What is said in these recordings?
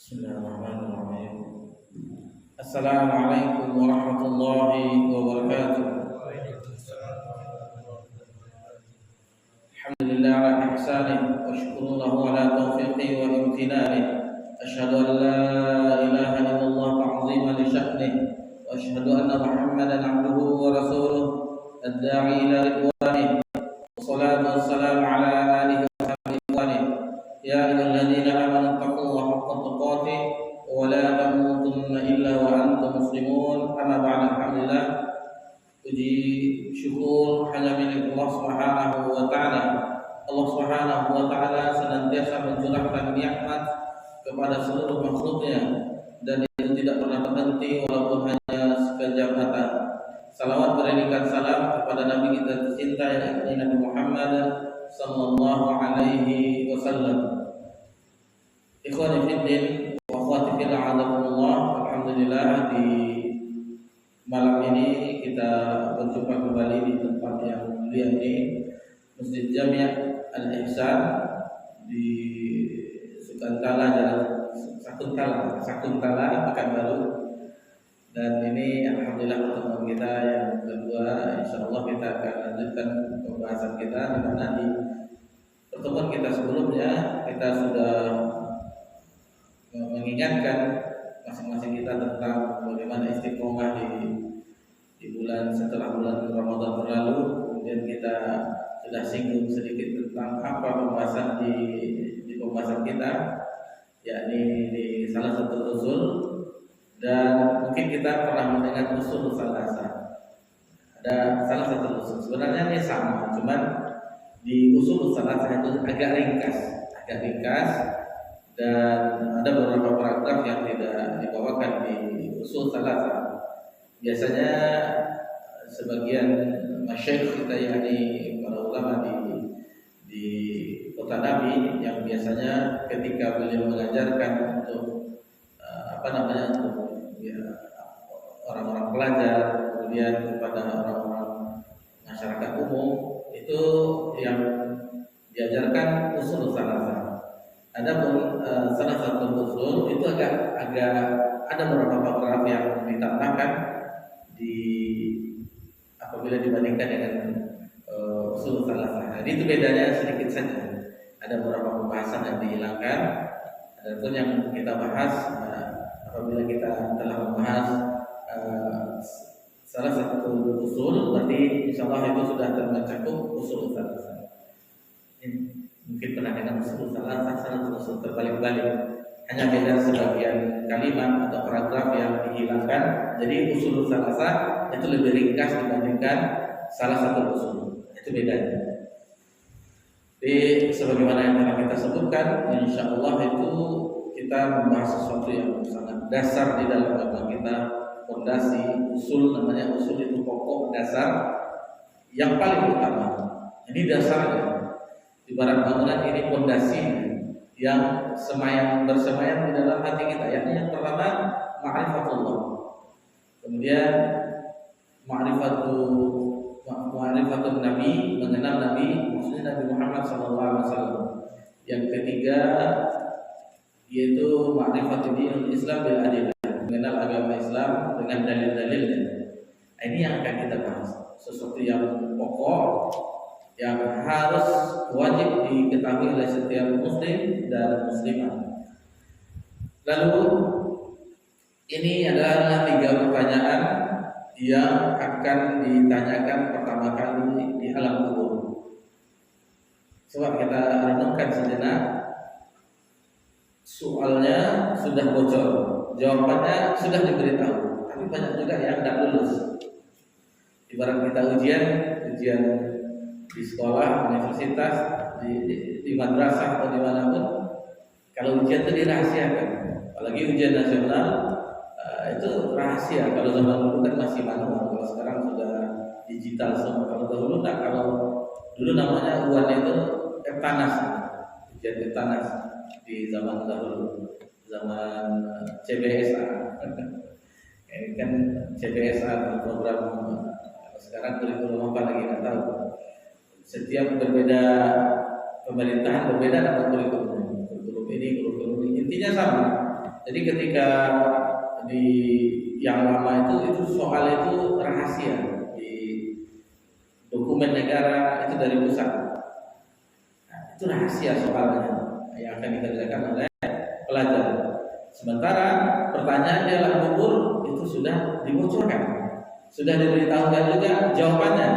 Bismillahirrahmanirrahim. Assalamualaikum warahmatullahi wabarakatuh. Alhamdulillah ala ihsanih wa syukurullahu ala taufiqi wa imtinani. Asyhadu an la ilaha illallah ta'ziman li sya'nih wa asyhadu anna Muhammadan 'abduhu wa rasuluh ad-da'i ila ridwanih. Wassalatu wassalamu ala alihi wa sahbihi. Ya ayyuhalladzina amanu taqullaha haqqa tuqatih wa la tamutunna illa wa antum muslimun. Amma ba'du. Alhamdulillah, puji syukur hanya milik Allah Subhanahu wa taala. Allah Subhanahu wa taala senantiasa mencurahkan nikmat kepada seluruh makhluknya dan itu tidak pernah berhenti walaupun hanya sekejap mata. Salawat berikan salam kepada Nabi kita tercinta yakni Nabi Muhammad sallallahu alaihi wasallam. Ikhwani fiddin wa akhwati fil a'adzakumullah. Alhamdulillah, di malam ini kita berjumpa kembali di tempat yang mulia ini, Masjid Jami' Al-Ihsan di Sukuntala, Jalan Sakuntala, Pekanbaru. Dan ini alhamdulillah pertemuan kita yang kedua. Insyaallah kita akan lanjutkan pembahasan kita, di mana di pertemuan kita sebelumnya kita sudah mengingatkan masing-masing kita tentang bagaimana istiqomah di bulan setelah bulan Ramadan berlalu. Kemudian kita sudah singgung sedikit tentang apa pembahasan di pembahasan kita, yakni di salah satu usul. Dan mungkin kita pernah mendengar usul salasa. Ada salah satu usul. Sebenarnya ini sama, cuman di usul salasa itu agak ringkas, dan ada beberapa paragraf yang tidak dibawakan di usul salasa. Biasanya sebagian masyayikh kita, yakni para ulama di kota Nabi, yang biasanya ketika beliau mengajarkan untuk untuk orang-orang pelajar, kemudian kepada orang-orang masyarakat umum, itu yang diajarkan usul salasa. Adapun salah satu usul itu agak ada beberapa paragraf yang ditambahkan apabila dibandingkan dengan usul salasa. Jadi itu bedanya sedikit saja. Ada beberapa pembahasan yang dihilangkan. Adapun yang kita bahas, apabila kita telah membahas salah satu usul, berarti insyaallah itu sudah termencakup usul salasa. Mungkin pernah dengar usul salasa, salah satu usul terbalik-balik. Hanya beda sebagian kalimat atau paragraf yang dihilangkan. Jadi usul salasa itu lebih ringkas dibandingkan salah satu usul. Itu bedanya. Jadi sebagaimana yang telah kita sebutkan, insyaallah itu kita membahas sesuatu yang sangat dasar di dalam agama kita, fondasi, usul. Namanya usul itu pokok dasar yang paling utama. Ini dasarnya. Ibarat bangunan ini fondasi yang bersemayam di dalam hati kita. Yakni yang pertama ma'rifatullah. Kemudian ma'rifatun Nabi, mengenal Nabi, maksudnya Nabi Muhammad SAW. Yang ketiga yaitu ma'rifatul Islam bil adillah, mengenal agama Islam dengan dalil-dalilnya. Ini yang akan kita bahas, sesuatu yang pokok yang harus wajib diketahui oleh setiap muslim dan muslimah. Lalu ini adalah 3 pertanyaan yang akan ditanyakan pertama kali di alam kubur. Coba kita renungkan sejenak. Soalnya sudah bocor, jawabannya sudah diberitahu, tapi banyak juga yang tidak lulus. Ibarat kita ujian di sekolah, universitas, di madrasah atau dimanapun, kalau ujian itu dirahasiakan. Apalagi ujian nasional, itu rahasia. Kalau zaman dulu kan masih manual, kalau sekarang sudah digital semua. Kalau dulu namanya UAN itu Eptanas, ujian Eptanas di zaman dahulu, zaman CBSA. Ini kan CBSA program, sekarang kurikulum apa lagi nggak tahu. Setiap berbeda pemerintahan berbeda nama kurikulum ini, intinya sama. Jadi ketika di yang lama itu soal itu rahasia di dokumen negara itu dari pusat. Nah, itu rahasia soalnya yang akan dikerjakan oleh pelajar. Sementara pertanyaan di alam kubur itu sudah dibocorkan, sudah diberitahukan juga jawabannya.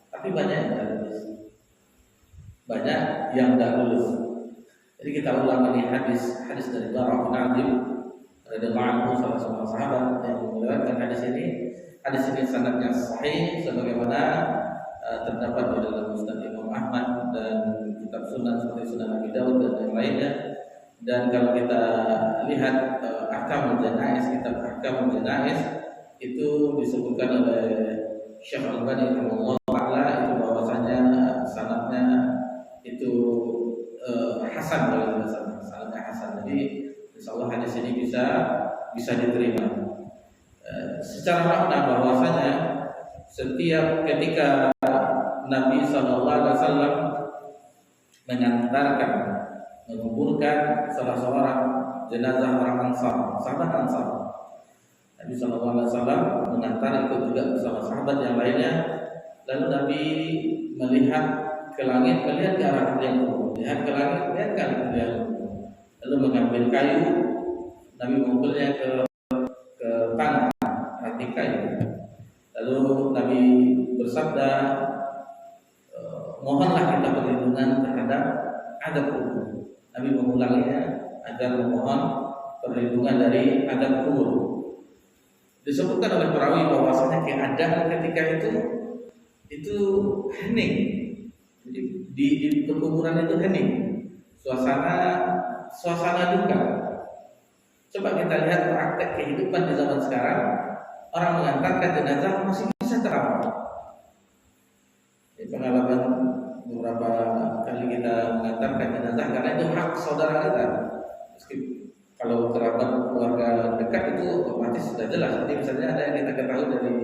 Tapi banyak yang tidak lulus. Banyak yang tidak lulus. Jadi kita ulang lagi hadis dari Bara bin Azib radhiyallahu anhu, salah seorang sahabat yang meriwayatkan hadis ini. Hadis ini sanadnya sahih sebagaimana terdapat di dalam Musnad Imam Ahmad dan kitab Sunan seperti Sunan Abi Dawud dan yang lainnya. Dan kalau kita lihat Ahkamul Janaiz, kitab Ahkamul Janaiz itu disebutkan oleh Syekh Al-Albani rahimahullah taala itu bahwasanya sanadnya itu hasan, kalau tidak salah sanadnya hasan. Jadi insyaallah hadis ini bisa diterima. Secara makna bahwasanya setiap ketika Nabi SAW mengantarkan, menguburkan salah seorang jenazah orang Ansar, sahabat Ansar, Nabi SAW mengantar itu juga bersama sahabat yang lainnya. Lalu Nabi melihat ke langit, melihat ke arah yang kubur, melihat ke langit, melihat ke arah yang kubur. Lalu mengambil kayu, Nabi mengumpulnya ke tanah, hati kayu. Lalu Nabi bersabda, mohonlah kita perlindungan terhadap adab kubur. Nabi mengulanginya agar memohon perlindungan dari adab kubur. Disebutkan oleh perawi bahwasanya keadaan ketika itu hening. Jadi di perkuburan itu hening. Suasana duka. Coba kita lihat praktek kehidupan di zaman sekarang, orang mengantarkan jenazah masih bisa terawat. Pengalaman beberapa kali kita mengantarkan jenazah karena itu hak saudara kita. Meski kalau kerabat keluarga dekat itu otomatis sudah jelas. Jadi misalnya ada yang kita ketahui dari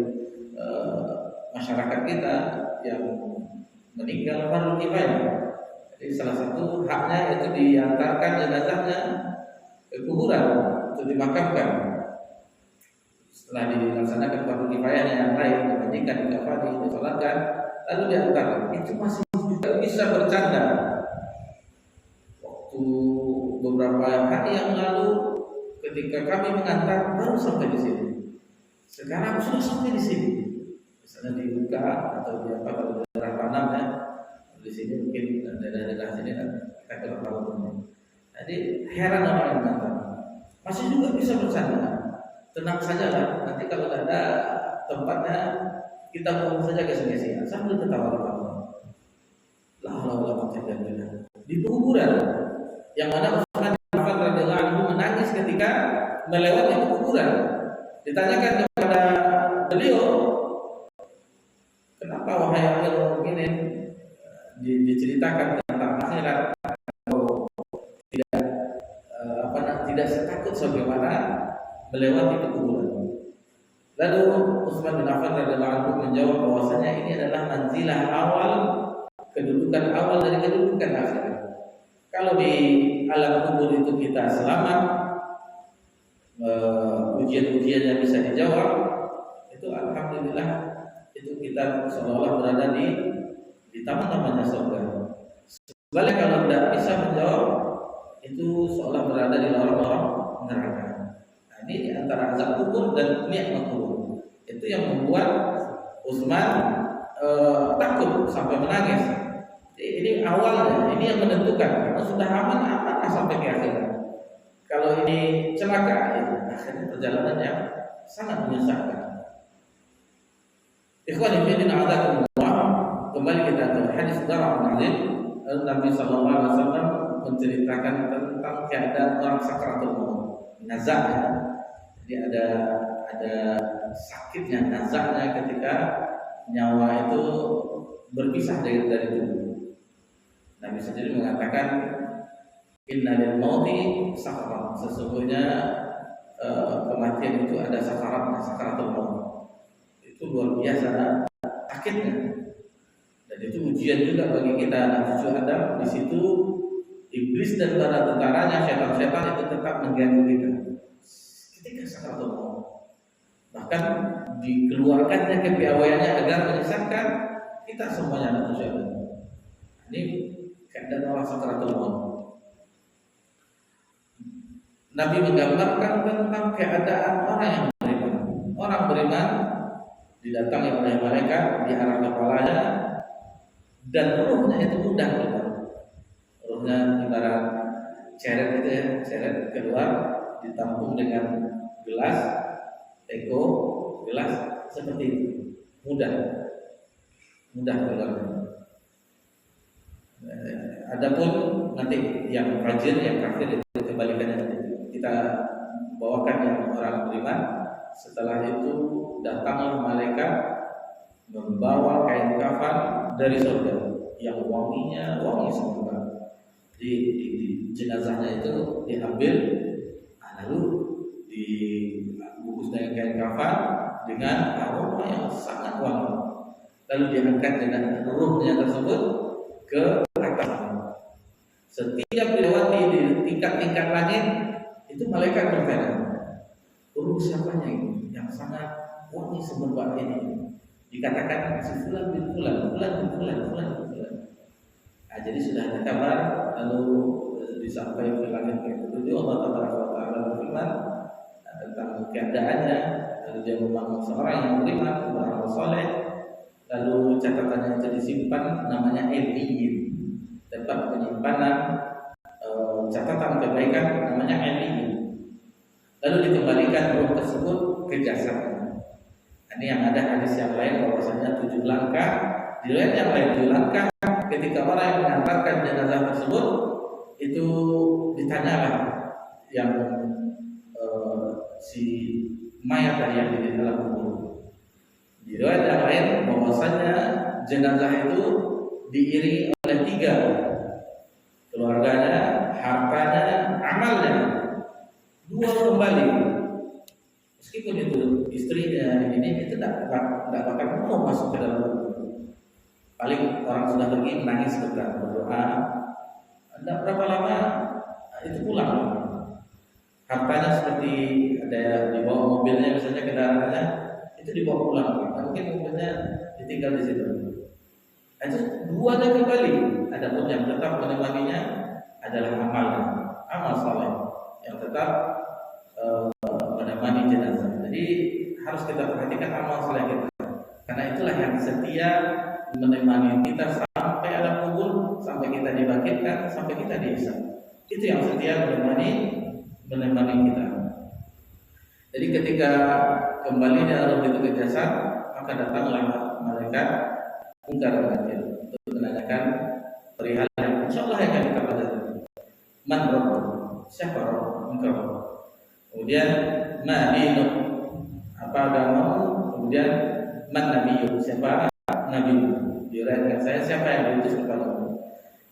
masyarakat kita yang meninggal fardhu kifayah. Jadi salah satu haknya yaitu diantarkan jenazahnya ke kuburan untuk dimakamkan. Setelah dilaksanakan fardhu kifayahnya yang lain, dimandikan, dikafani, disolatkan, lalu diantar. Itu masih juga bisa bercanda. Waktu beberapa hari yang lalu ketika kami mengantar baru sampai di sini. Sekarang sudah sampai di sini. Misalnya di Buka atau di apa kalau daerah Panam ya. Di sini mungkin daerah-daerah sini kita kurang tahu. Jadi heran orang yang mengantar. Masih juga bisa bercanda. Tenang saja lah. Nanti kalau ada tempatnya kita buang saja ke sini sambil ketawa-ketawa. Di kuburan yang mana Utsman bin Affan radhiyallahu anhu menangis ketika melewati kuburan. Ditanyakan kepada beliau, kenapa wahai Amirul Mukminin, diceritakan tentang akhirat, tidak setakut sebagaimana melewati kuburan. Lalu Utsman bin Affan radhiyallahu anhu menjawab bahwasanya ini adalah manzilah awal, kedudukan awal dari kedudukan akhirat. Kalau di alam kubur itu kita selamat, ujian-ujiannya bisa dijawab, itu alhamdulillah, itu kita seolah-olah berada di taman-tamannya surga. Sebaliknya kalau tidak bisa menjawab, itu seolah berada di lorong-lorong neraka. Nah, ini antara azab kubur dan nikmat kubur. Itu yang membuat Utsman takut sampai menangis. Ini awalnya, ini yang menentukan. Kalau sudah aman sampai ke akhirat. Kalau ini celaka, ya, akhirnya perjalanan yang sangat menyesatkan. Ikhwan fillah, a'adzakumullah. Kembali kita ke hadis Bara bin Azib. Nabi sallallahu alaihi wasallam menceritakan tentang keadaan orang sakaratul maut. Nazaknya. Jadi ada sakitnya, nazaknya ketika nyawa itu berpisah dari tubuh. Nabi sendiri mengatakan inna lil mauti sakarat. Sesungguhnya kematian itu ada sakaratul maut. Itu luar biasa sakitnya. Dan itu ujian juga bagi kita anak cucu Adam. Di situ iblis dan para tentaranya, setan-setan itu tetap mengganggu kita. bahkan dikeluarkannya kepiawaiannya agar menyesatkan kita semuanya anak manusia. Ini keadaan orang sakaratul maut. Nabi menggambarkan tentang keadaan orang yang beriman. Orang beriman didatangi oleh malaikat di arah kepalanya dan ruhnya itu mudah keluar. Ruhnya ibarat ceret itu ya, ceret keluar ditampung dengan gelas, teko, gelas seperti itu. Mudah keluar. Adapun nanti yang fajir, yang kafir itu kebalikannya nanti. Kita bawakan yang orang beriman. Setelah itu datanglah malaikat membawa kain kafan dari surga yang wanginya wangi semua. Di jenazahnya itu diambil, lalu dibungkus dengan kain kafan dengan aroma yang sangat wangi. Lalu diangkat dengan ruhnya tersebut ke atas. Setiap dilewati di tingkat-tingkat langit itu malaikat bertanya, ruh siapanya ini yang sangat wangi semerbak ini? Dikatakan si fulan bin fulan. Nah, jadi sudah ada kabar, lalu disampaikan ke langit ke-7. Allah Taala berfirman tentang keadaannya. Lalu dia membangun seorang yang beriman, beramal soleh. Lalu catatannya itu disimpan, namanya Eliyin, tempat penyimpanan catatan kebaikan, namanya Eliyin. Lalu dikembalikan ruh tersebut ke jasadnya. Ini yang ada hadis yang lain bahwasanya 7 langkah. Di lain yang lain 7 langkah. Ketika orang yang mengantarkan jenazah tersebut itu ditanyalah yang si mayat tadi yang di dalam kubur. Di riwayat yang lain bahwasanya jenazah itu diiringi oleh 3, keluarganya, hartanya, amalnya. 2 kembali. Meskipun itu istrinya ini tidak bakal mau masuk ke dalam kubur. Paling orang sudah pergi menangis sebentar, berdoa. Tidak berapa lama itu pulang. Hartanya seperti ada di bawah mobilnya, misalnya kendaraannya itu dibawa pulang. Mungkin mobilnya ditinggal di situ. Itu 2 kembali. Adapun yang tetap menemaninya adalah amal saleh yang tetap menemani jenazah. Jadi harus kita perhatikan amal saleh kita, karena itulah yang setia menemani kita sampai alam kubur, sampai kita dibangkitkan, sampai kita dihisab. Itu yang setia menemani kita. Jadi ketika kembali dari roh itu ke jasad, maka datanglah malaikat mungkar dan nakir untuk menanyakan perihal yang insyaallah yang akan kita pelajari. Man rabbuk? Siapa engkau? Kemudian ma dinuk? Apa agamamu? Kemudian man nabiyyuk? Siapa nabi? Diriwayatkan saya siapa yang diutus kepadamu.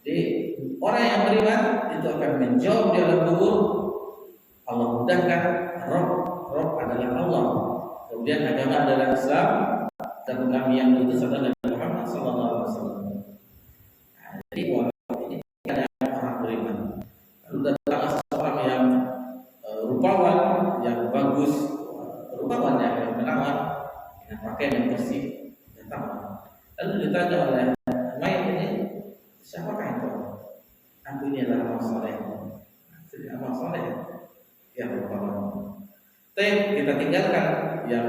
Jadi orang yang beriman itu akan menjawab di alam kubur, Allah mudahkan, Rob adalah Allah. Kemudian agama adalah Islam, dan kami yang diutus adalah Muhammad SAW. Nah, jadi ini ada orang beriman. Lalu datang seorang yang rupawan, yang bagus, rupawan yang menawan, dengan pakaian yang bersih, datang. Lalu ditanya oleh mayat ini, siapakah engkau? Aku ini adalah amal soleh. Jadi amal soleh yang rupawan. Tapi kita tinggalkan yang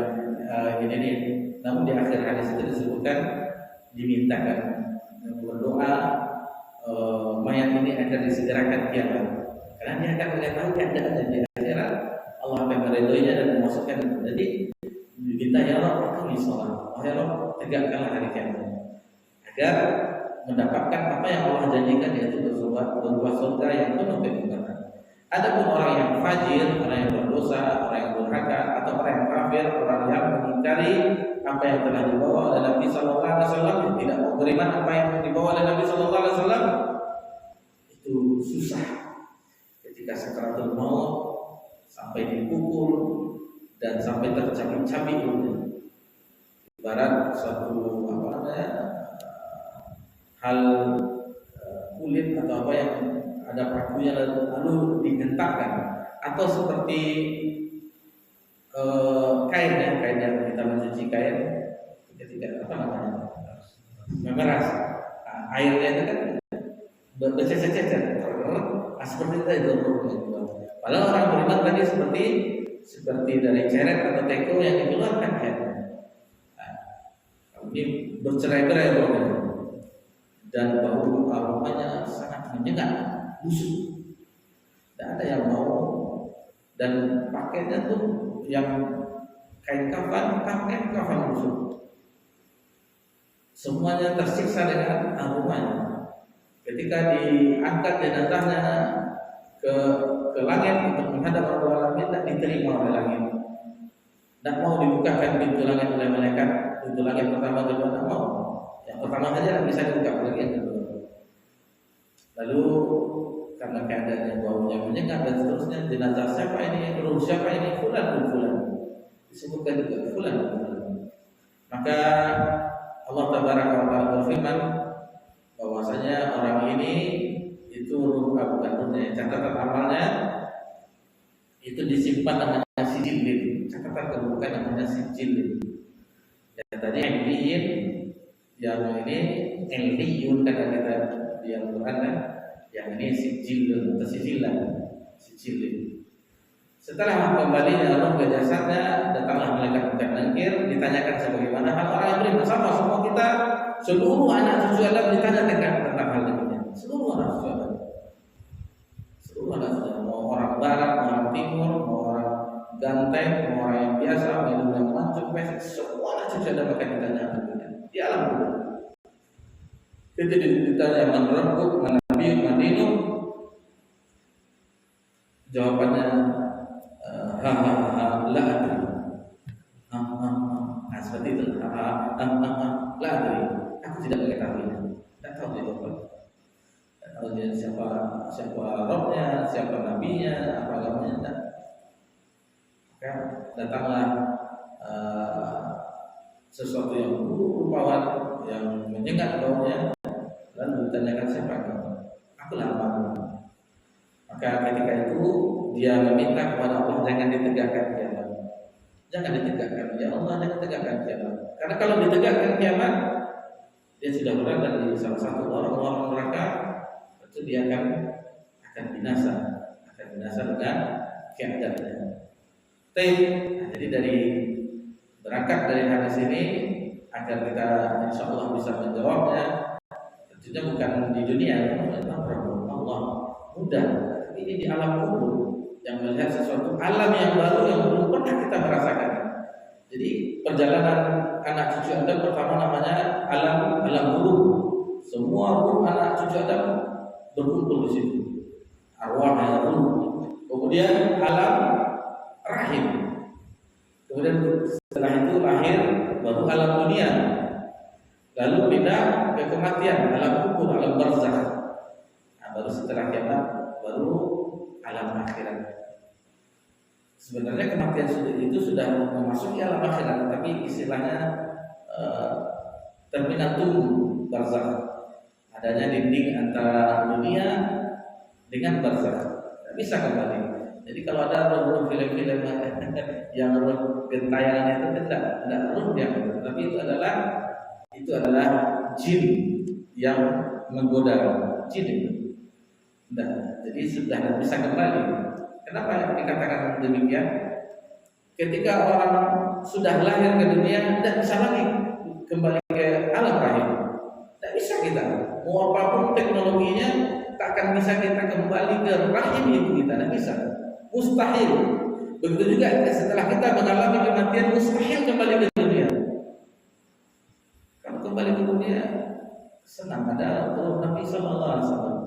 ini. Namun di akhir hadis itu disebutkan dimintakan berdoa mayat ini akan disegerakan kiamat, karena dia akan mengetahui keadaannya di akhirat. Allah akan meridhoinya dan memasukkan. Jadi kita ya Allah kami sholat, ya Allah tegakkanlah hari kiamat agar mendapatkan apa yang Allah janjikan, yaitu berbuat surga yang penuh kenikmatan. Adapun orang yang fajir, orang yang berdosa, orang yang durhaka, atau orang yang kafir, orang yang mengingkari apa yang telah dibawa oleh Nabi Sallallahu Alaihi Wasallam, yang tidak mau beriman apa yang dibawa oleh Nabi Sallallahu Alaihi Wasallam, itu susah ketika sakaratul maut, sampai dipukul dan sampai tercabik-cabik. Ibarat suatu hal kulit atau apa yang ada pakunya lalu digentakkan, atau seperti kain yang kita mencuci kain ketika apa namanya memeras, airnya itu kan bercecer-cecer. Seperti itu. Padahal orang beriman tadi seperti dari ceret atau teko yang dikeluarkan air. Ini bercerai-berai baunya dan bau aromanya sangat menyengat, busuk. Tidak ada yang mau, dan pakainya tuh yang kain kafan busuk. Semuanya tersiksa dengan aromanya. Ketika diangkat jenazahnya ke langit untuk menghadap Rabbul Alamin, tidak diterima oleh langit. Tidak mau dibukakan pintu langit oleh malaikat. Pintu langit pertama kedua tidak mau. Yang pertama saja tidak bisa dibuka, lagi yang kedua. Lalu karena keadaannya baunya menyengat dan seterusnya, jenazah siapa ini, ruh siapa ini, fulan. Disebutkan juga fulan. Maka Allah Tabaraka wa Ta'ala berfirman bahwasanya orang ini itu bukan ruhnya, catatan amalnya itu disimpan namanya sijil, catatan keburukan namanya sijil. Ya tadi ilmiyin, yang ini ilmiyun kata kita di Al-Quran kan, yang ini sijil atau sijilan, sijil. Setelah kembalinya roh ke jasadnya, datanglah malaikat munkar nakir, ditanyakan sebagaimana hal orang yang beriman. Sama semua kita, seluruh anak cucu Adam ditanyakan tentang hal demikian. Seluruh anak cucu Adam, mau orang barat, mau orang timur, mau orang ganteng, mau orang yang biasa, mau yang mancung, pesek, semua anak cucu Adam akan ditanyakan di alam kubur. Itu ditanya man rabbuk, man nabiyyuk, man dinuk. Jawabannya la adri. Seperti itu. La adri. Aku tidak mengetahuinya. Tidak tahu dia apa. Tidak tahu dia siapa rohnya, siapa nabinya, apa agamanya. Tidak. Maka datanglah sesuatu yang buruk rupawan, yang menyengat baunya, lalu ditanyakan siapa kamu? Aku lapar. Maka ketika itu dia meminta kepada Allah, jangan ditegakkan kiamat. Jangan ditegakkan, ya Allah, jangan tegakkan kiamat. Karena kalau ditegakkan kiamat, dia sudah berada di salah satu orang-orang neraka, tentu dia akan binasa dengan keadaannya. Jadi berangkat dari hadis ini agar kita insya Allah bisa menjawabnya. Tentunya bukan di dunia, Allah mudah. Ini di alam kubur yang melihat sesuatu alam yang baru yang belum pernah kita merasakan. Jadi perjalanan anak cucu Adam pertama namanya alam ruh. Semua ruh anak cucu Adam berkumpul di situ. Arwahnya ruh. Kemudian alam rahim. Kemudian setelah itu lahir baru alam dunia. Lalu pindah ke kematian, alam kubur, alam barzakh. Nah, baru setelah kiamat baru alam akhirat. Sebenarnya kematian itu sudah memasuki alam akhirat, tapi istilahnya terminal tunggu barzakh. Adanya dinding antara dunia dengan barzakh. Tidak bisa kembali. Jadi kalau ada roh film-film yang roh gentayangan itu tidak roh dia, tapi itu adalah jin yang menggoda, jin itu. Nah, jadi sudah tidak bisa kembali. Kenapa dikatakan demikian? Ketika orang sudah lahir ke dunia, tidak bisa lagi kembali ke alam rahim. Tidak bisa kita. Mau apapun teknologinya, tak akan bisa kita kembali ke rahim ibu kita. Tidak bisa. Mustahil. Begitu juga setelah kita mengalami kematian, mustahil kembali ke dunia. Kalau kembali ke dunia, senang ada Nabi Sallallahu Alaihi Wasallam.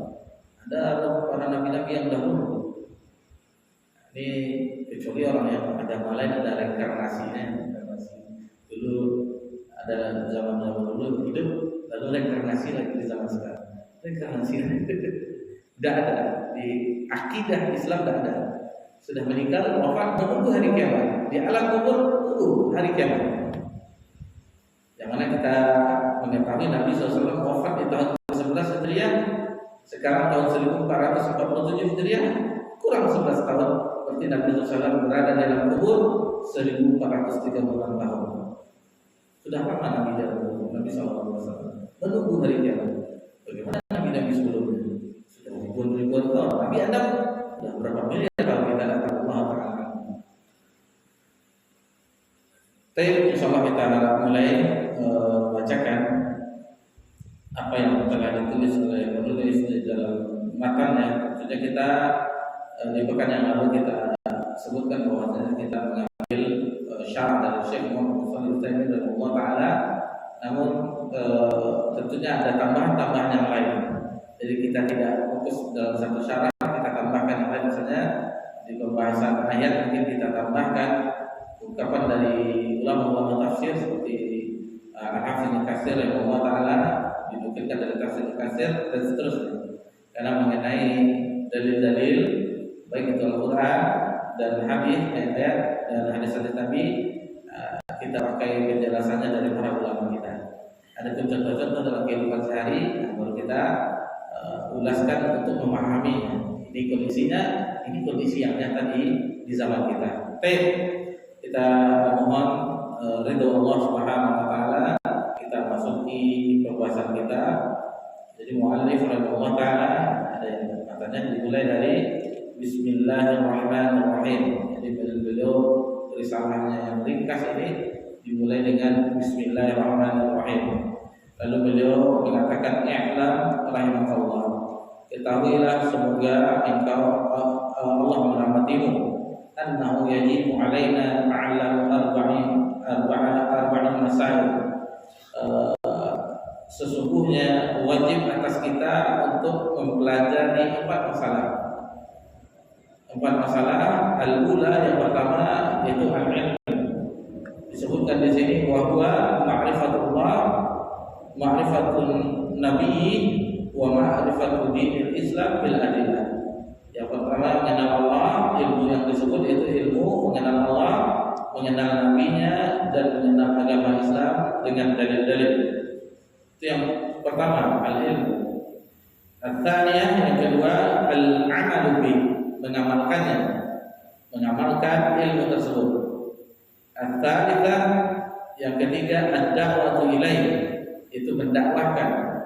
Ada para nabi-nabi yang dahulu. Ini kecuali orang yang agama lain ada reinkarnasinya. Dulu ada zaman dulu hidup, lalu reinkarnasi lagi di zaman sekarang. Reinkarnasi tidak ada di akidah Islam, tidak ada. Sudah meninggal, wafat, menunggu hari kiamat. Di alam kubur tunggu hari kiamat. Yang mana kita mengetahui Nabi SAW wafat di tahun 11 Hijriah. Sekarang tahun 1447 Hijriah, kurang 11 tahun. Berarti Nabi SAW berada di dalam kubur 1436 tahun. Sudah lama Nabi jauh, Nabi SAW menunggu hari kiamat. Bagaimana Nabi sebelumnya? Sudah ribuan tahun. Nabi Adam sudah berapa miliar tahun kita datang Allah Ta'ala. Tapi insyaallah kita mulai bacakan apa yang telah ditulis oleh penulis di dalam matanya. Sudah kita di pekan yang lalu kita sebutkan bahwa kita mengambil syarah dari Syekh Muhammad Shalih Al-Utsaimin dan Allah Ta'ala, namun tentunya ada tambahan-tambahan yang lain. Jadi kita tidak fokus dalam satu syarah, kita tambahkan yang lain. Misalnya di pembahasan ayat mungkin kita tambahkan ungkapan dari ulama-ulama tafsir seperti Al-Hafidz Ibnu Katsir yang Allah Ta'ala dinukilkan dari tafsir Katsir dan seterusnya. Karena mengenai dalil-dalil baik itu Al-Quran dan hadis, ayat-ayat dan hadis-hadis Nabi, kita pakai penjelasannya dari para ulama kita. Ada contoh-contoh dalam kehidupan sehari yang baru kita ulaskan untuk memahami ini kondisinya, ini kondisi yang nyata di zaman kita. Baik, kita mohon ridho Allah Subhanahu wa taala, kita masuki pembahasan kita. Jadi muallif rahimahullah taala ada yang katanya dimulai dari Bismillahirrahmanirrahim. Jadi beliau risalahnya yang ringkas ini dimulai dengan Bismillahirrahmanirrahim. Lalu beliau mengatakan i'lam rahimakallah, ketahuilah semoga engkau Allah merahmatimu, annahu yajibu alaina ta'allam arba'in masail. Sesungguhnya wajib atas kita untuk mempelajari 4 masalah. 4 masalah. Al-ula, yang pertama yaitu al-ilm. Disebutkan di sini bahwa ma'rifatullah, ma'rifatun nabiyyin wa ma'rifatul dinil Islam bil adillah. Yang pertama mengenal Allah, ilmu yang disebut yaitu ilmu mengenal Allah, mengenal nabinya dan mengenal agama Islam dengan dalil-dalil. Itu yang pertama, al-ilmu. Al-thaniyah, yang kedua, al-amalu bih, mengamalkannya, mengamalkan ilmu tersebut. Al-thalithah, yang ketiga, ad-da'watu ilaih, itu mendakwahkan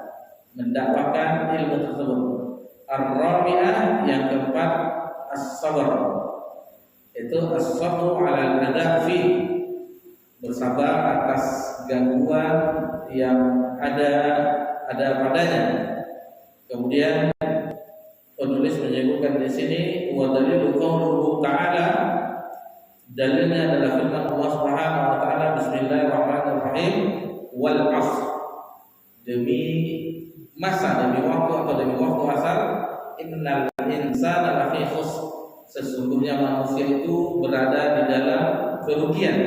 ilmu tersebut. Ar-rabi'ah, yang keempat, as-sabr, itu as-sabru 'ala al-adab fi, bersabar atas gangguan yang ada padanya. Kemudian penulis menyebutkan di sini wa dalilu qauluhu ta'ala, dalilnya adalah firman Allah Subhanahu wa taala, Bismillahirrahmanirrahim, wal 'ashr, demi masa, demi waktu atau demi waktu asal, innal insana lafi khusr, sesungguhnya manusia itu berada di dalam kerugian,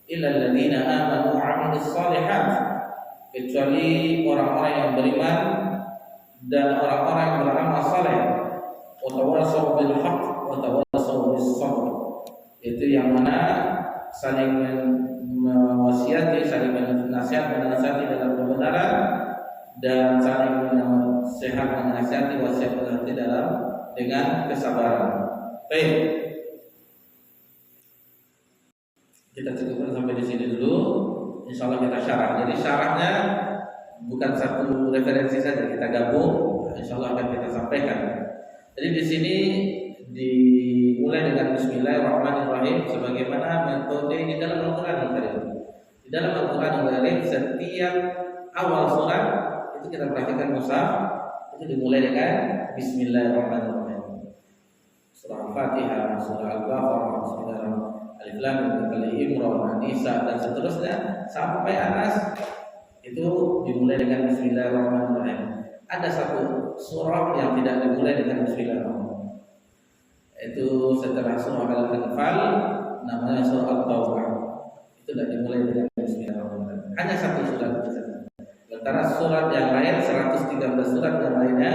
illal ladzina amanu wa 'amilus shalihat, kecuali orang-orang yang beriman dan orang-orang yang beramal saleh, wa tawassaw bil haqq wa tawassaw bis sabr, itu yang mana saling mewasiati, saling menasihati dalam kebenaran dan saling menasihati wasiat dalam dengan kesabaran. Baik, kita cukupkan sampai di sini dulu. Insyaallah kita syarah. Jadi syarahnya bukan satu referensi saja, kita gabung. Insyaallah akan kita sampaikan. Jadi di sini dimulai dengan Bismillahirrahmanirrahim, sebagaimana metode di dalam Al-Quran Karim. Di dalam Al-Quran Karim setiap awal surat itu kita perhatikan mushaf itu dimulai dengan Bismillahirrahmanirrahim. Surah Al-Fatihah, Surah Al-Baqarah, Surah Alif Lam Mim, Al-Imran, An-Nisa dan seterusnya sampai Anas itu dimulai dengan Bismillahirrahmanirrahim. Ada satu surah yang tidak dimulai dengan Bismillahirrahmanirrahim. Itu setelah Surah Al-Anfal, namanya Surah At-Taubah. Itu tidak dimulai dengan Bismillahirrahmanirrahim. Hanya satu surat saja. Sementara surat yang lain 113 surat yang lainnya,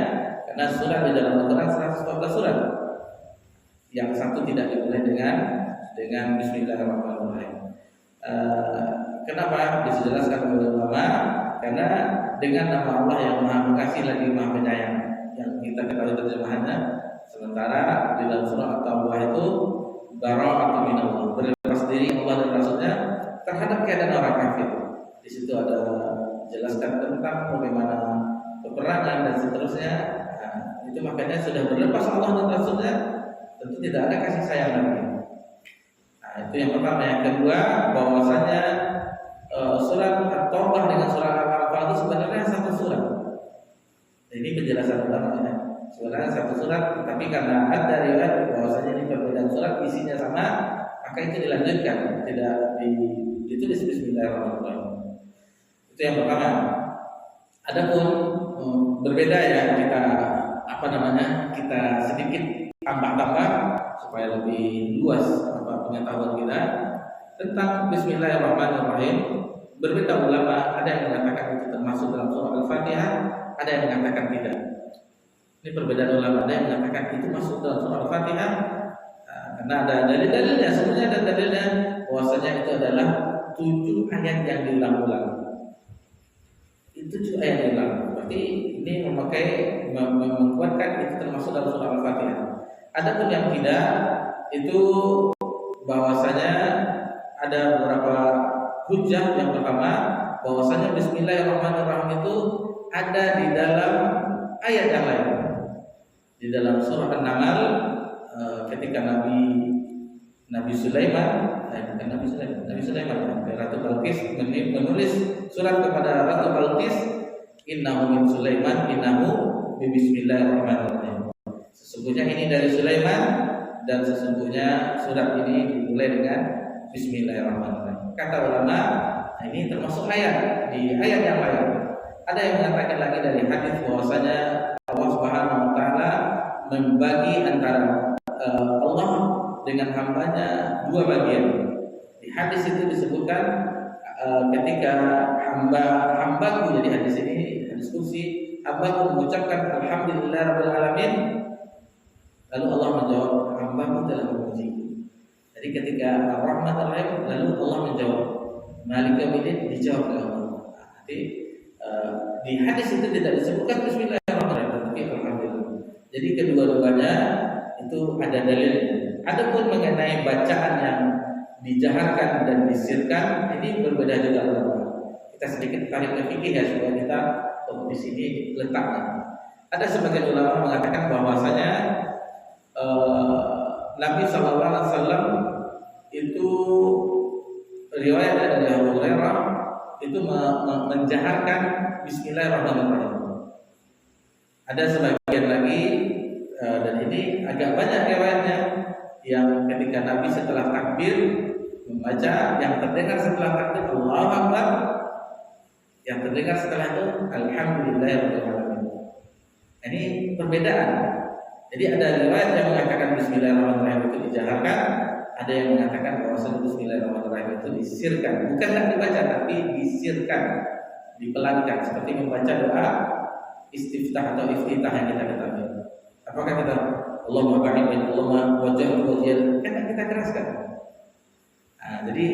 karena surat di dalam Al-Quran 114 surat. Yang satu tidak dimulai dengan Bismillahirrahmanirrahim. Kenapa? Dijelaskan oleh ulama, karena dengan nama Allah yang Maha Pengasih lagi Maha Penyayang, yang kita ketahui terjemahannya. Sementara di dalam surah At-Taubah itu bara'atu minallah, berlepas diri terhadap keadaan orang kafir. Di situ ada jelaskan tentang bagaimana peperangan dan seterusnya. Nah, itu makanya sudah berlepas Allah dan Rasulnya, tentu tidak ada kasih sayang lagi. Nah, itu yang pertama. Yang kedua, bahwasanya surat At-Taubah dengan surat Al-Anfal itu sebenarnya satu surat. Ini penjelasan utamanya. Sebenarnya satu surat, tapi karena ada riwayat bahwasanya ini perbedaan surat, isinya sama, maka itu dilanjutkan, tidak ditulis Bismillahirrahmanirrahim. Itu yang pertama. Adapun berbeda ya, kita sedikit tambah-tambah supaya lebih luas pengetahuan kita tentang Bismillahirrahmanirrahim. Berbeda ulama, ada yang mengatakan itu termasuk dalam surah Al-Fatihah, ada yang mengatakan tidak. Ini perbedaan ulama, ada yang mengatakan itu masuk dalam surah Al-Fatihah, karena ada dalil-dalilnya. Sebenarnya ada dalilnya bahwasanya itu adalah 7 ayat yang diulang-ulang. Itu 7 ayat yang diulang. Berarti ini menguatkan itu termasuk dalam surah Al-Fatihah. Adapun yang tidak, itu bahwasanya ada beberapa hujjah. Yang pertama, bahwasanya Bismillahirrahmanirrahim itu ada di dalam ayat yang lain. Di dalam surah An-Naml, ketika Nabi Sulaiman, Ratu Balqis menulis surat kepada Ratu Balqis, innahu min Sulaiman innahu bismillahirrahmanirrahim. Sesungguhnya ini dari Sulaiman dan sesungguhnya surat ini dimulai dengan bismillahirrahmanirrahim. Kata ulama, ini termasuk ayat di ayat yang lain. Ada yang mengatakan lagi dari hadis bahwasanya Allah Subhanahu wa taala membagi antara Allah dengan hambanya 2 bagian. Di hadis itu disebutkan ketika hambaku, jadi hadis ini hadis kursi, hambaku mengucapkan alhamdulillahirabbil alamin, lalu Allah menjawab hambaku telah memujiku. Jadi ketika Ar-Rahman Ar-Rahim, lalu Allah menjawab Malik Yaumiddin, dijawab oleh Allah. Jadi di hadis itu tidak disebutkan bismillahirrahmanirrahim, tapi alhamdulillah. Jadi kedua-duanya itu ada dalilnya. Adapun mengenai bacaan yang dijaharkan dan disirkan, ini berbeda juga ulama. Kita sedikit tarik ke fikih ya, supaya kita di sini letaknya. Ada sebagian ulama mengatakan bahwasanya Nabi SAW itu riwayat dari Abu Hurairah itu menjaharkan Bismillahirrahmanirrahim. Ada sebagian lagi dan ini agak banyak riwayatnya yang ketika Nabi setelah takbir membaca, yang terdengar setelah takbir Allahu Akbar, yang terdengar setelah itu Alhamdulillahirabbil alamin. Ini perbedaan. Jadi ada riwayat yang mengatakan Bismillahirrahmanirrahim itu dijaharkan, ada yang mengatakan bahwa Bismillahirrahmanirrahim itu disirkan, bukan tidak dibaca tapi disirkan, dipelankan, seperti membaca doa istiftah atau iftitah yang kita ketahui. Apakah kita Allahumma ba'id baina Allahumma wajhal wajhal, kan kita keraskan. Nah, jadi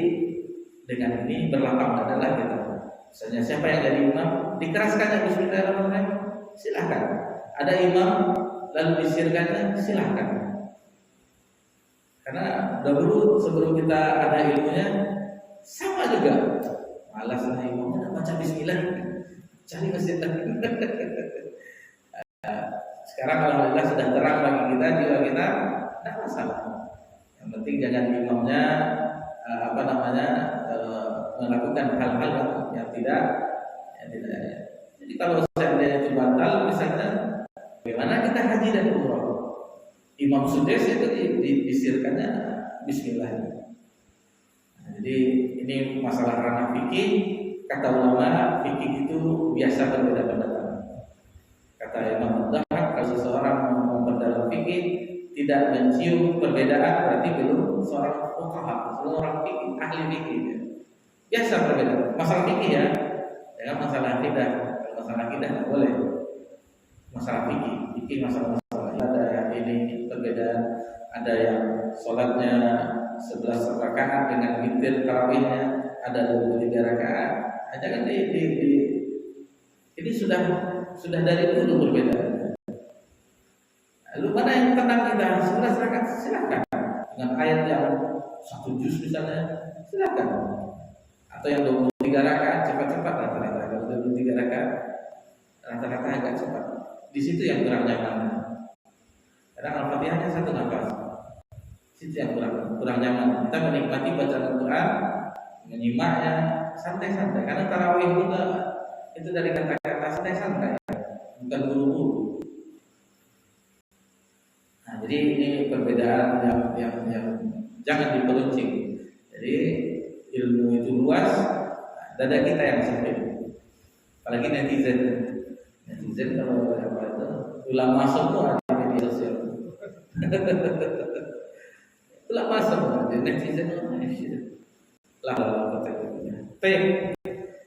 dengan ini berlapang dada kita. Misalnya siapa yang jadi imam, dikeraskannya Bismillahirrahmanirrahim, silahkan. Ada imam lalu disirkannya, silahkan. Karena dahulu sebelum kita ada ilmunya sama juga. Malaslah imamnya baca Bismillah, cari masjid lagi. Sekarang alhamdulillah sudah terang bagi kita, jiwa kita, tidak masalah. Yang penting jangan imamnya melakukan hal-hal yang tidak. Jadi kalau seandainya itu batal, misalnya bagaimana kita haji dan umrah, Imam Sudais itu disirkannya Bismillah. Jadi ini masalah ranah fikih. Kata ulama, fikih itu biasa berbeda pendapat. Kata Imam Ad-Dhahhak, kalau seseorang memperdalam fikih tidak mencium perbedaan, berarti belum seorang fuqaha, seorang fikih, ahli fikih. Biasa berbeda. Masalah fikih ya, jangan masalah akidah. Kalau masalah akidah tidak boleh. Masalah fikih masalah ada yang ini perbedaan. Ada yang sholatnya 11 rakaat dengan witir tarawihnya, ada 23 rakaat. Jangan ini sudah dari dulu berbeda. Lalu mana yang tenang kita 11 rakaat, silakan. Dengan ayat yang 1 juz misalnya, silakan. atau yang 23 rakaat cepat-cepat rata-rata. Kalau 23 rakaat rata-rata agak cepat. Di situ yang kurang nyaman. Karena Al-Fatihahnya satu nafas. Situ yang kurang nyaman. Kita menikmati bacaan Al-Quran, menyimaknya santai-santai. Karena tarawih juga itu dari kata-kata santai-santai, bukan buru-buru. Nah, jadi ini perbedaan yang jangan diperuncing. Jadi ilmu itu luas, dada kita yang sempit. Apalagi netizen kalau apa itu ulang masuk tuh ada media sosial. Ulang masuk ada netizen lah Baik.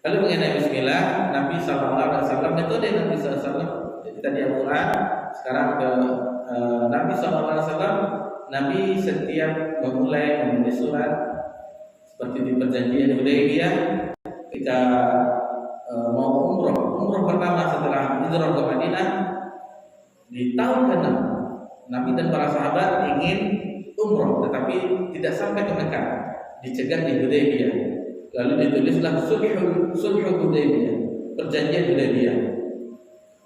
Lalu mengenai Bismillah, Nabi SAW, metode Nabi SAW tadi Al-Quran, sekarang ke Nabi SAW. Nabi setiap memulai menulis surat seperti di perjanjian Hudaybiyah ketika mau umroh pertama setelah hijrah ke Madinah di tahun ke-6, Nabi dan para sahabat ingin umroh tetapi tidak sampai ke Mekah, dicegah di Hudaybiyah. Lalu ditulislah sulh Hudaybiyah, perjanjian Hudaybiyah.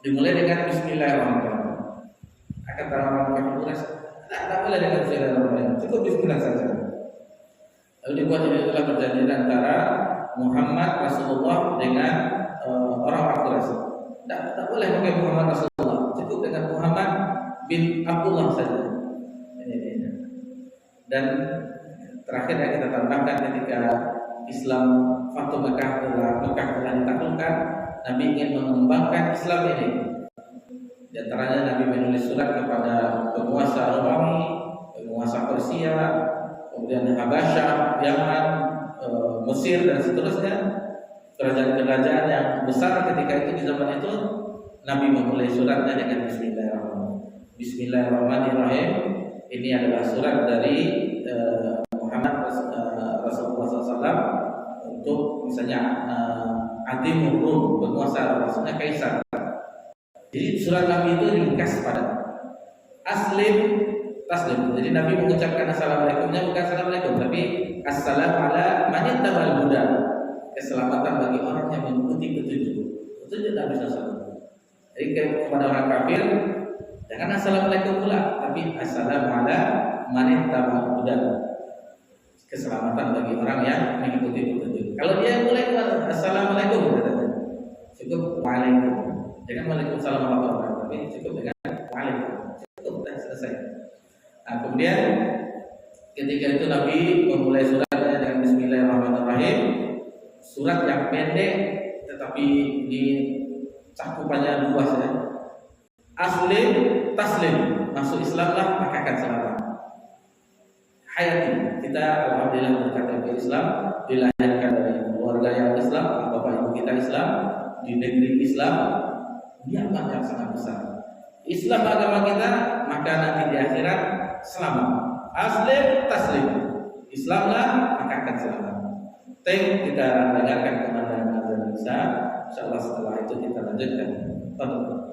Dimulai dengan Bismillahirrahmanirrahim. Akan orang tidak boleh dengan Bismillahirrahmanirrahim, cukup Bismillah saja. Lalu dibuat ini adalah perjanjian antara Muhammad Rasulullah dengan orang-orang Quraisy. Tidak boleh pakai Muhammad Rasulullah, cukup dengan Muhammad bin Abdullah saja. Dan terakhir yang kita tambahkan ketika Islam Fatu Mekah telah ditaklukkan, Nabi ingin mengembangkan Islam ini. Di antaranya Nabi menulis surat kepada penguasa Romawi, penguasa Persia, kemudian Habasyah, Yaman, Mesir dan seterusnya, kerajaan-kerajaan yang besar ketika itu. Di zaman itu Nabi memulai suratnya dengan Bismillahirrahmanirrahim. Bismillahirrahmanirrahim. Ini adalah surat dari Muhammad Rasulullah SAW untuk misalnya Adimur Rum, penguasa, maksudnya kaisar. Jadi surat Nabi itu ringkas padat. Aslim taslim. Jadi Nabi mengucapkan assalamualaikumnya bukan assalamualaikum, tapi assalamu ala manittabal huda. Keselamatan bagi orang yang mengikuti petunjuk. Petunjuk Nabi SAW. Jadi kepada orang kafir jangan assalamualaikum pula, tapi assalamu ala manittabal huda. Keselamatan bagi orang yang mengikuti petunjuk. Kalau dia mulai assalamualaikum, cukup waalaikum. Jangan waalaikumsalam warahmatullahi wabarakatuh, tapi cukup dengan waalaikum. Cukup, selesai. Nah, kemudian ketika itu Nabi memulai suratnya dengan Bismillahirrahmanirrahim. Surat yang pendek tetapi di cakupannya luas ya. Aslim taslim, masuk Islamlah maka akan selamat. Hayati, kita alhamdulillah berkata ke Islam, dilahirkan dari keluarga yang Islam, bapak ibu kita Islam, di negeri Islam, nikmat yang sangat besar. Islam agama kita, maka nanti di akhirat selamat. Aslim taslim, Islamlah maka akan selamat. Kita dengarkan kemandangan azan Isya. Insyaallah setelah itu kita lanjutkan. Allah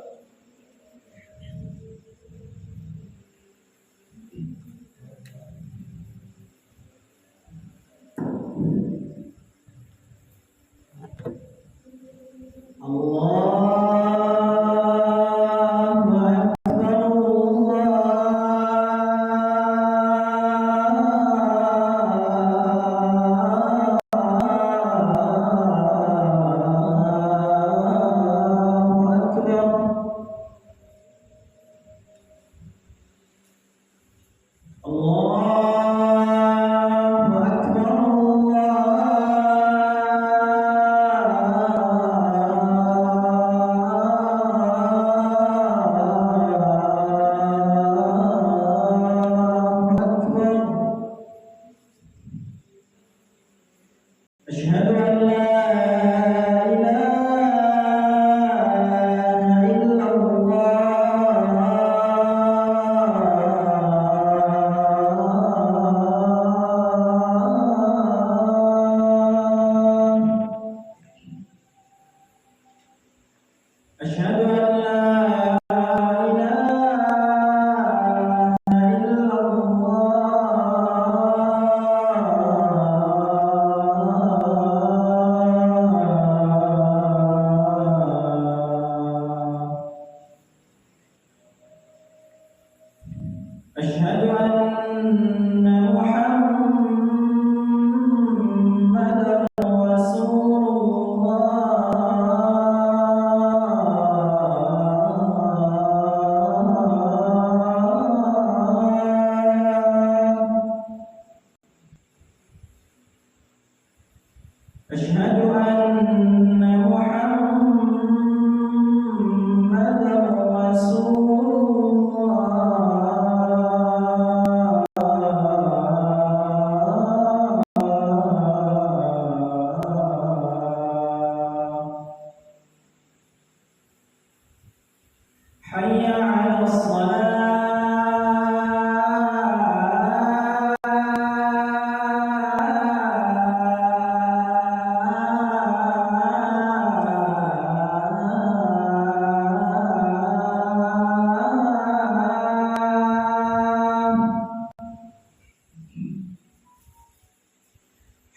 حي على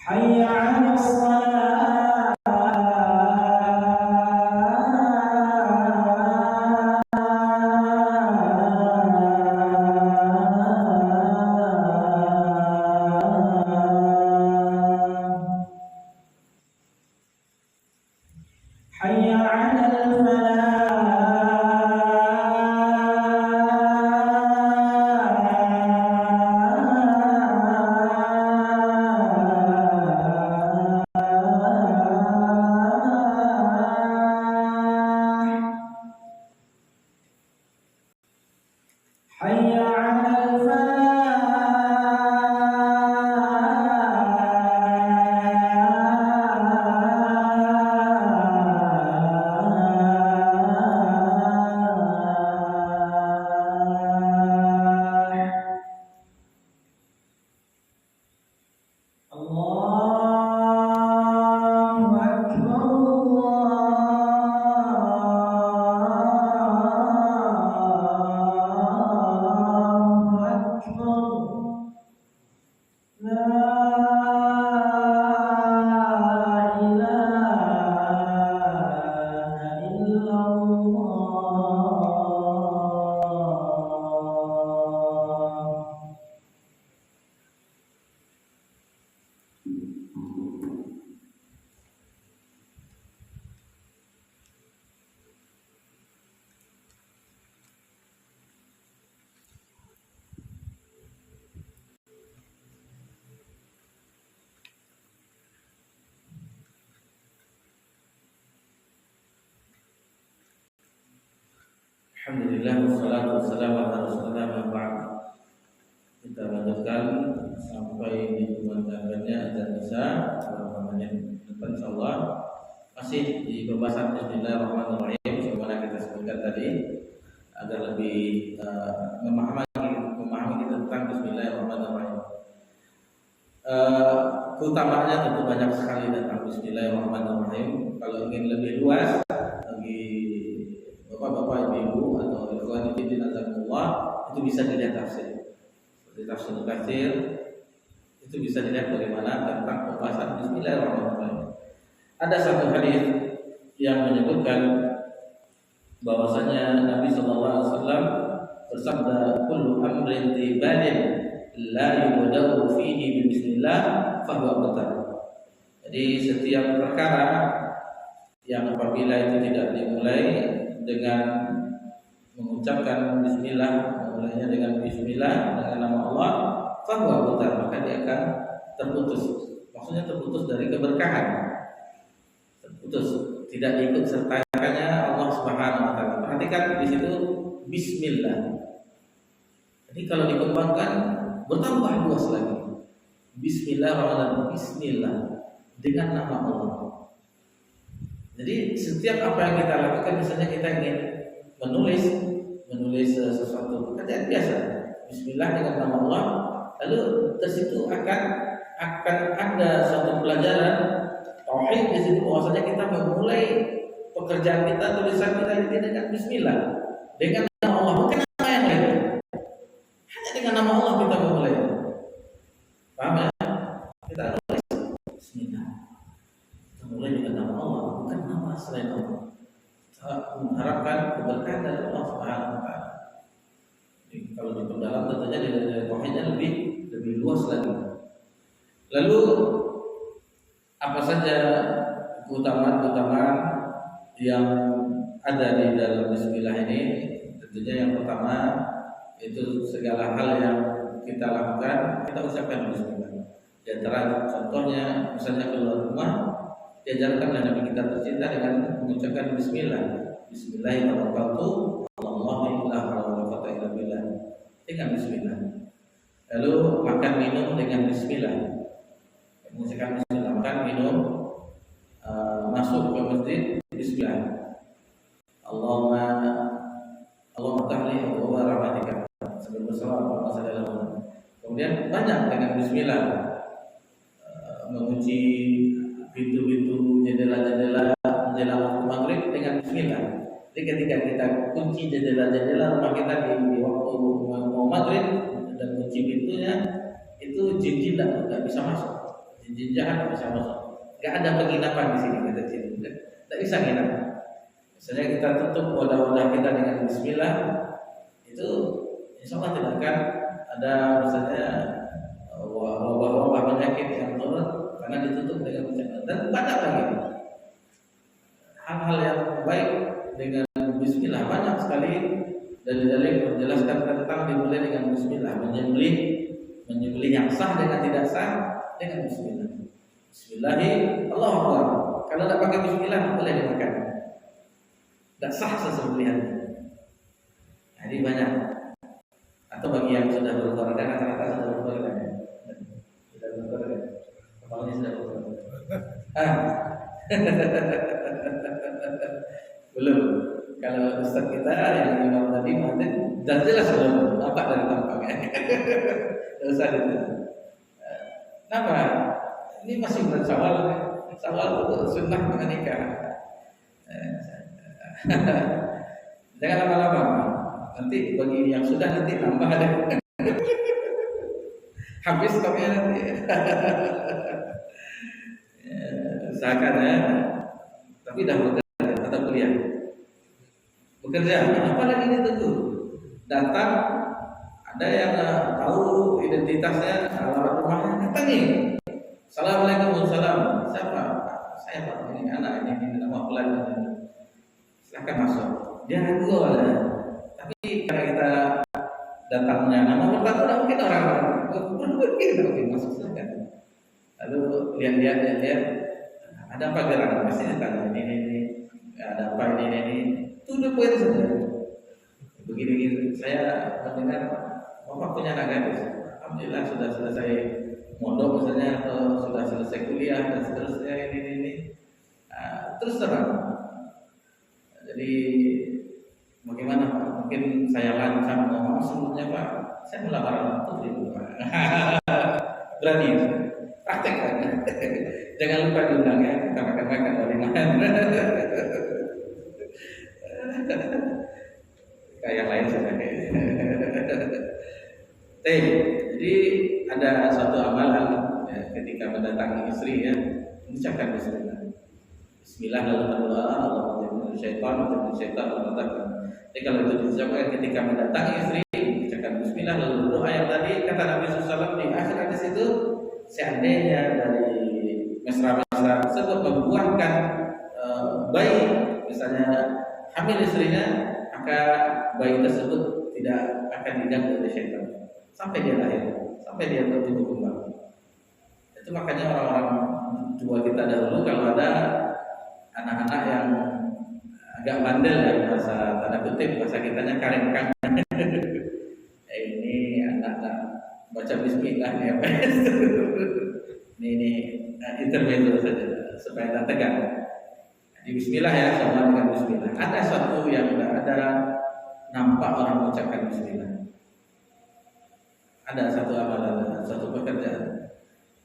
حي على الصلاة حي على حي على الفلاح الله أكبر الله أكبر لا إله إلا الله. Alhamdulillah wassalatu wassalamu ala Rasulillah wa ba'd. Kita lanjutkan sampai di kumandangkannya azan Isya beberapa menit depan insyaallah. Masih di pembahasan Bismillahirrahmanirrahim sebagaimana kita sebutkan tadi agar lebih memahami kita tentang Bismillahirrahmanirrahim. Keutamaannya tentu banyak sekali tentang Bismillahirrahmanirrahim. Kalau ingin lebih luas bagi bapak-bapak, ibu atau ikhwan fillah azakumullah, itu bisa dilihat tafsir. Seperti tafsir Katsir itu bisa dilihat bagaimana tentang pembahasan Bismillahirrahmanirrahim. Ada satu hadis yang menyebutkan bahwasanya Nabi sallallahu alaihi wasallam bersabda, "Kullu amrin tibalin la yubda'u fihi bismillah fahuwa batal." Jadi setiap perkara yang apabila itu tidak dimulai dengan mengucapkan bismillah, memulainya dengan bismillah, dengan nama Allah, fahuwa batal, maka dia akan terputus. Maksudnya terputus dari keberkahan. Terputus, tidak diikut sertakannya Allah Subhanahu wa taala. Perhatikan di situ bismillah. Jadi kalau dikembangkan bertambah luas lagi. Bismillahirrahmanirrahim, bismillah dengan nama Allah. Jadi setiap apa yang kita lakukan, misalnya kita ingin menulis sesuatu pekerjaan biasa, bismillah dengan nama Allah, lalu di situ akan ada suatu pelajaran tauhid di situ, bahwasanya kita memulai pekerjaan kita, tulisan kita ini dengan bismillah, dengan nama Allah, bukan nama yang lain. Hanya dengan nama Allah kita memulai. Paham ya? Kita tulis bismillah. Kita mulai dengan nama Allah, bukan nama selain Allah. Kita mengharapkan keberkahan dari Allah Subhanahu wa taala. Jadi kalau diperdalam tentunya dari tauhidnya lebih luas lagi. Lalu apa saja keutamaan yang ada di dalam bismillah ini? Tentunya yang pertama itu segala hal yang kita lakukan kita ucapkan bismillah. Di antara contohnya misalnya keluar rumah, diajarkanlah Nabi kita tercinta dengan mengucapkan bismillah. Bismillahirrahmanirrahim. Allahu la haula wala quwwata illa billah. Dengan bismillah. Lalu makan minum dengan bismillah. Mengucapkan bismillah, makan minum, masuk ke masjid bismillah. Allahumma Kemudian banyak dengan Bismillah mengunci pintu-pintu, jendela-jendela menjelang waktu maghrib dengan Bismillah. Jadi ketika kita kunci jendela-jendela rumah kita di waktu mau maghrib dan kunci pintunya, itu jin-jin nggak bisa masuk, jin-jin jahat nggak bisa masuk. Nggak ada penginapan di sini kata jin, nggak bisa nginap. Misalnya kita tutup wadah-wadah kita dengan Bismillah, itu insya Allah tidak akan ada misalnya wabah-wabah penyakit yang turun karena ditutup dengan Bismillah. Dan banyak lagi hal-hal yang baik dengan Bismillah, banyak sekali dalil-dalil menjelaskan tentang dimulai dengan Bismillah, menyembelih yang sah dengan tidak sah dengan Bismillah. Bismillahirrahmanirrahim, Allahu Akbar. Kalau tidak pakai Bismillah boleh dimakan, tidak sah sesembelihan. Jadi banyak. Atau bagi yang sudah berkeluarga, rata-rata sudah berkeluarga, kepalanya sudah berkeluarga. Belum. Kalau Ustaz kita yang imam tadi mungkin sudah jelas belum nampak dari tampangnya. Tidak usah itu. Kenapa? Ini masih bersawal untuk sunnah menikah. Jangan lama-lama. Nanti bagi yang sudah nanti tambah ada. Habis stoknya nanti. Usahakan ya. Tapi dah bekerja atau kuliah. Bekerja, apalagi ini tentu datang ada yang tahu identitasnya, alamat rumahnya, datangi. Assalamualaikum, salam. Siapa? Saya Pak, ini anak ini nama pelan. Silakan masuk. Dia ragu awalnya, tapi karena kita datangnya nama pertama, tidak mungkin orang mungkin masuk silakan. Lalu lihat, ada apa gerangan? Pasti ditanya ini, ada apa ini. Itu udah poin saja. Begini saya mendengar Bapak punya anak gadis. Alhamdulillah sudah selesai mondok misalnya atau sudah selesai kuliah dan seterusnya ini. Terus terang. Jadi bagaimana Pak? Mungkin saya lancang ngomong sebelumnya Pak. Saya melamar anak putri Pak. Berani praktek kan? Jangan lupa diundang ya. Kita makan dari mana? Kayak lain saja. Jadi ada suatu amalan ya, ketika mendatangi istri ya, mengucapkan Bismillah. Bismillah lalu berdoa, Allahumma jannibna syaitan wa razaqna. Jadi kalau itu diucapkan ketika mendatangi istri, mengucapkan Bismillah lalu berdoa yang tadi kata Nabi SAW di akhir hadis itu, seandainya dari mesra-mesra tersebut membuahkan bayi, misalnya hamil istrinya, maka bayi tersebut tidak akan diganggu oleh syaitan sampai dia lahir, sampai dia tumbuh kembang. Itu makanya orang-orang tua kita dahulu kalau ada anak-anak yang agak bandel ya, bahasa tanda kutip, bahasa kitanya karengkang. Ini anak baca Bismillah ya. ini intermezzo saja supaya tak tegang. Di Bismillah ya, sama dengan Bismillah. Ada satu yang tidak ada nampak orang mengucapkan Bismillah. Ada satu amalan, satu pekerjaan.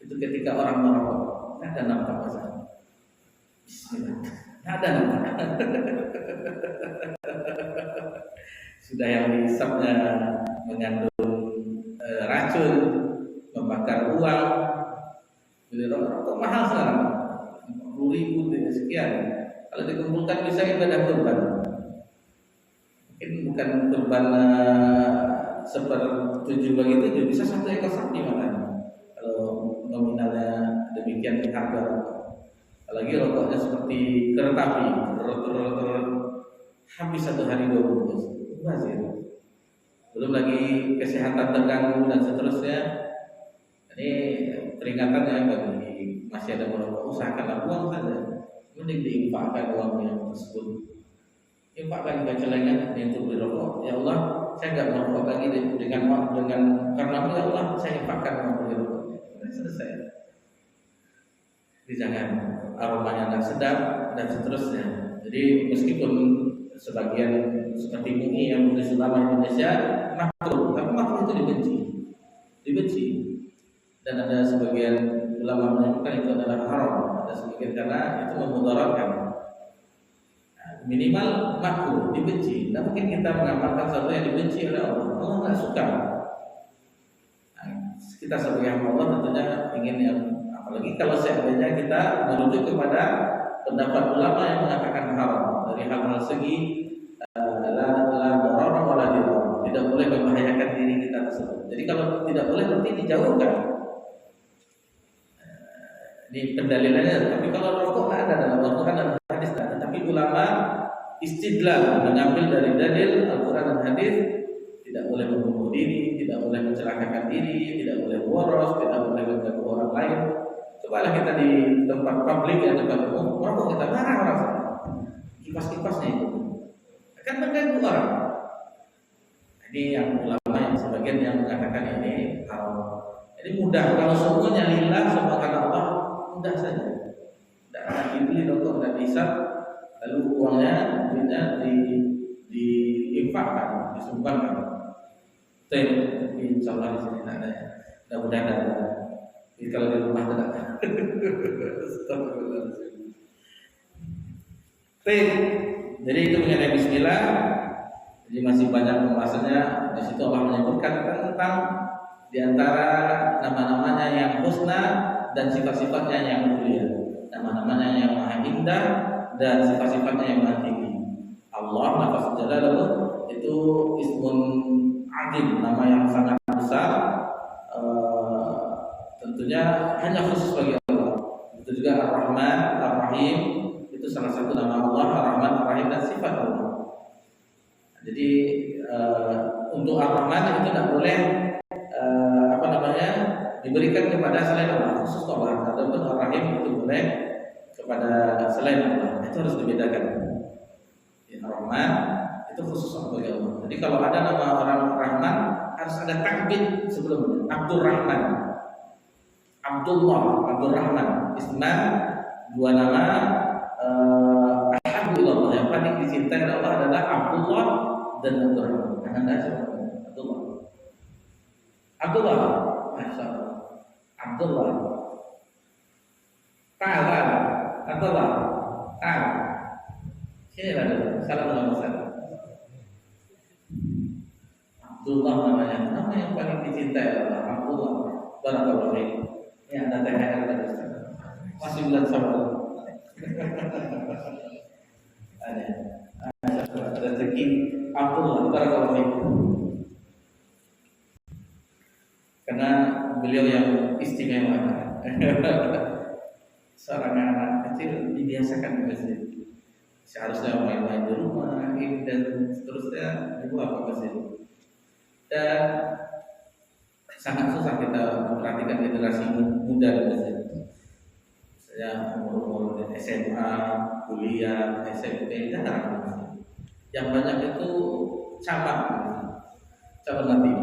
Itu ketika orang merokok, tidak ada nampak masalah. Bismillah, tidak ada nampak. Sudah yang dihisapnya mengandung racun, membakar uang. Beli rokok mahal sekarang, 40.000 sekian. Kalau dikumpulkan bisa ibadah kurban. Mungkin bukan kurban sepertujuh bagi tujuh, bisa 1 ekor sapi makan. Kalau nominalnya demikian harga rokok. Apalagi rokoknya seperti kereta api, habis 1 hari 2 bungkus. Bazir. Belum lagi kesehatan terganggu dan seterusnya. Ini peringatannya bagi masih ada merokok, usahakanlah buang saja. Mending diinfakkan uangnya tersebut. Infakkan ke celengan untuk beli rokok. Ya Allah, saya enggak merokok lagi dengan karena ya Allah, saya infakkan uang beli rokok. Selesai. Jadi jangan aromanya tidak sedap dan seterusnya. Jadi meskipun sebagian seperti MUI yang Majelis Ulama Indonesia makruh, tapi makruh itu dibenci. dibenci. Dan ada sebagian ulama menyebutkan itu adalah haram, ada sebagian karena itu memudaratkan. Nah, minimal makruh, dibenci. Nah, mungkin kita mengamalkan sesuatu yang dibenci oleh Allah. Allah nggak suka. Nah, kita sebagai hamba Allah tentunya ingin yang, apalagi kalau seandainya kita merujuk kepada pendapat ulama yang mengatakan haram dari hal-hal segi la darara wala dirar, tidak boleh membahayakan diri kita tersebut. Jadi kalau tidak boleh berarti dijauhkan. Ini pendalilannya. Tapi kalau rokok ada dalam Al-Quran dan hadis, tapi ulama istidlal mengambil dari dalil Al-Quran dan hadis. Tidak boleh membunuh diri, tidak boleh mencelakakan diri, tidak boleh boros, tidak boleh mengganggu orang lain. Cobalah kita di tempat publik ya, tempat umum, merokok kita marah orang, kipas-kipasnya itu akan mengganggu orang. Ini yang ulama yang sebagian yang mengatakan ini haram. Jadi mudah kalau semuanya lillah, semua karena Allah, mudah saja. Tidak akan dibeli rokok dan dihisap, lalu uangnya diinfakkan, disumbangkan. Tapi insya Allah di sini tidak ada ya. Mudah-mudahan ada. Jadi kalau di rumah tidak ada. Jadi itu mengenai Bismillah. Jadi masih banyak pembahasannya. Di situ Allah menyebutkan tentang diantara nama-namanya yang husna dan sifat-sifatnya yang mulia. Nama-namanya yang maha indah dan sifat-sifatnya yang maha tinggi. Allah lafaz jalaluhu itu ismun azim, nama yang sangat besar. Tentunya hanya khusus bagi Allah. Itu juga Ar-Rahman, Ar-Rahim, itu salah satu nama Allah, Ar-Rahman, Ar-Rahim dan sifat Allah. Jadi untuk Ar-Rahman itu tidak boleh diberikan kepada selain Allah, khusus Allah. Ataupun Ar-Rahim itu boleh kepada selain Allah. Itu harus dibedakan. Ar-Rahman itu khusus bagi Allah. Jadi kalau ada nama orang Rahman harus ada takbir sebelumnya. Abdul Rahman, Abdullah, Abdul Rahman. Isman, dua nama Alhamdulillah yang paling dicintai oleh Allah adalah Abdullah dan Abdul Rahman. Anda siapa? Abdullah. Abdullah, Masya Allah. Abdullah. Ta'ala, Abdullah. Ta'ala. Sini lah dulu. Salam ulama salam. Abdullah namanya. Nama yang paling dicintai adalah Abdullah. Barakallahu fiik. Ini ada THR dari Ustaz. Masih bulan Syawal. Ada rezeki Abdullah. Barakallahu fiik. Karena beliau yang istimewa. Seorang anak kecil dibiasakan di masjid. Seharusnya main-main di rumah, ini dan seterusnya dibawa ke masjid. Dan sangat susah kita memperhatikan generasi muda di masjid. Saya umur SMA, kuliah, SMP, jarang. Yang banyak itu cabang mati,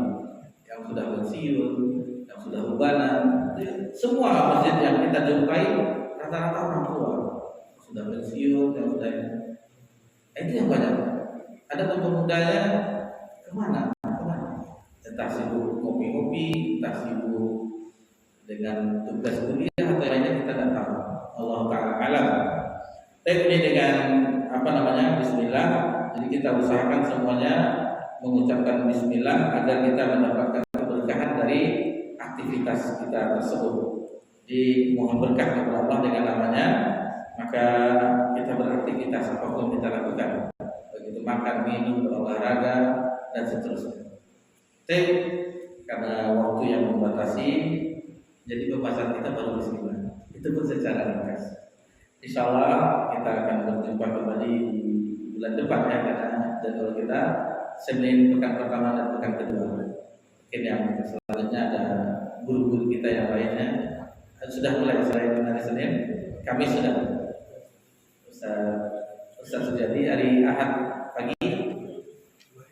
yang sudah pensiun, yang sudah ubanan. Semua masjid yang kita jumpai rata-rata orang tua sudah pensiun, yang sudah itu yang banyak. Ada pemudanya kemana? Entah sibuk kopi-kopi, entah sibuk dengan tugas kuliah atau lainnya, kita tidak tahu. Allah Ta'ala alam. Tapi ini dengan Bismillah. Jadi kita usahakan semuanya mengucapkan Bismillah agar kita mendapatkan keberkahan dari aktivitas kita tersebut. Jadi mohon berkah kepada Allah dengan namanya, maka kita beraktivitas apapun kita lakukan, begitu makan, minum, berolahraga dan seterusnya. Karena waktu yang membatasi, jadi pembahasan kita baru Bismillah. Itu pun secara ringkas. Insya Allah kita akan berjumpa kembali di bulan depan ya, karena jadwal kita Senin pekan pertama dan pekan kedua. Mungkin yang selanjutnya ada guru-guru kita yang lainnya sudah mulai selain hari Senin, kami sudah Ustaz Sujati hari Ahad pagi.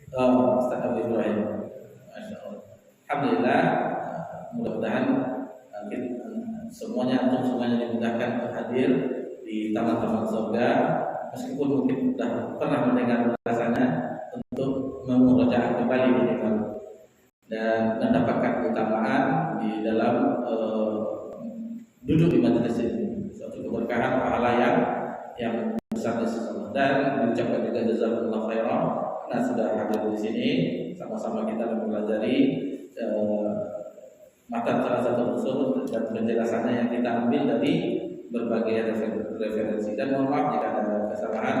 Ustaz Abu Ibrahim. Masya Allah. Alhamdulillah, mudah-mudahan semuanya dimudahkan untuk hadir di taman-taman surga, meskipun mungkin sudah pernah mendengar bahasanya, untuk memurojaah kembali minimal dan mendapatkan keutamaan yang besar di sisi Allah. Dan diucapkan juga jazakumullah khairan karena sudah hadir di sini, sama-sama kita mempelajari matan salah satu usul dan penjelasannya yang kita ambil dari berbagai referensi. Dan mohon maaf jika ada kesalahan,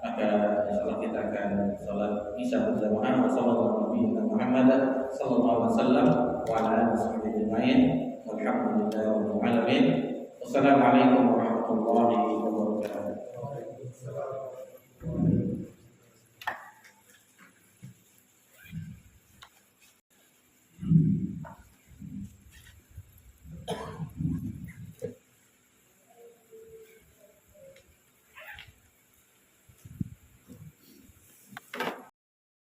maka insyaallah kita akan sholat isya berjamaah bersama Nabi Muhammad sallallahu alaihi wasallam wa ala alihi ajma'in. Walhamdulillahi rabbil alamin. Wassalamualaikum warahmatullahi wabarakatuh.